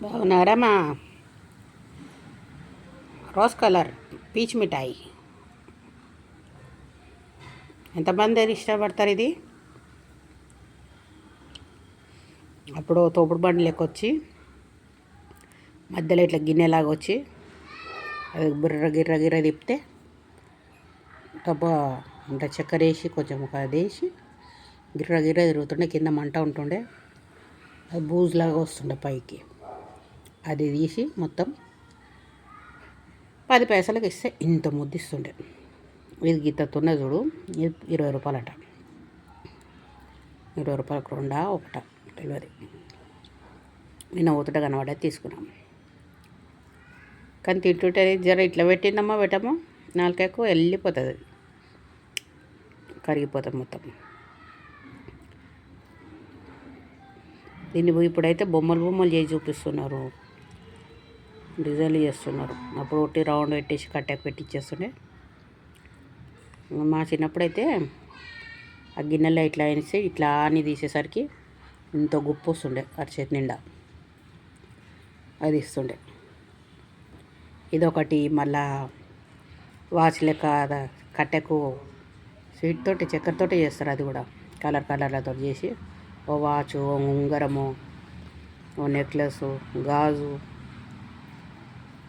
బాగున్నారా మా rose colour peach మిఠాయి ఎంతమంది ఇష్టపడతారు ఇది? అప్పుడు తోపుడు బండి లెక్క వచ్చి మధ్యలో ఇట్లా గిన్నెలాగా వచ్చి అది బిర్ర గిర్ర గిర్ర తిప్పితే టబ్బా అంటే చక్కెర వేసి కొంచెం ఒక అది వేసి గిర్ర గిర్ర తిరుగుతుండే, కింద మంట ఉంటుండే, అది బూజులాగా వస్తుండే పైకి. అది తీసి మొత్తం 10 పైసలకు ఇస్తే ఇంత ముద్దిస్తుండే. ఇది గీతతున్న చూడు, ఇది 20 రూపాయలట. 20 రూపాయలకు రెండా ఒకట తెలియదు. నిన్న ఊతట కనబడే తీసుకున్నాం. కానీ తింటుంటే జర ఇట్లా పెట్టిందమ్మా పెట్టము నాలుకకు వెళ్ళిపోతుంది, కరిగిపోతుంది మొత్తం. దీన్ని ఇప్పుడైతే బొమ్మలు చేసి చూపిస్తున్నారు, డిజైన్లు చేస్తున్నారు. అప్పుడు ఒకటి రౌండ్ పెట్టేసి కట్టెకు పెట్టిచ్చేస్తుండే. మా చిన్నప్పుడైతే ఆ గిన్నెలో ఇట్లా వేసి ఇట్లా అని తీసేసరికి ఇంత గుప్పు వస్తుండే అరిచేతి నిండా, అది ఇస్తుండే. ఇదొకటి మళ్ళా వాచ్ లెక్క కట్టెకు స్వీట్ తోటి చక్కెరతోటి చేస్తారు. అది కూడా కలర్లతో చేసి ఓ వాచు, ఓ ఉంగరము, ఓ నెక్లెస్, గాజు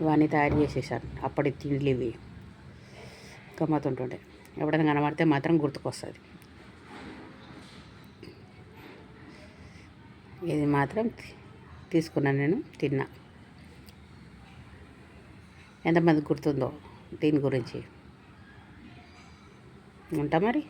ఇవన్నీ తయారు చేసేసాను. అప్పటి తిండ్లు ఇవి గమ్మతుంటుండే. ఎప్పుడైనా కనబడితే మాత్రం గుర్తుకొస్తుంది. ఇది మాత్రం తీసుకున్నాను, నేను తిన్నా. ఎంతమంది గుర్తుందో దీని గురించి. ఉంటా మరి.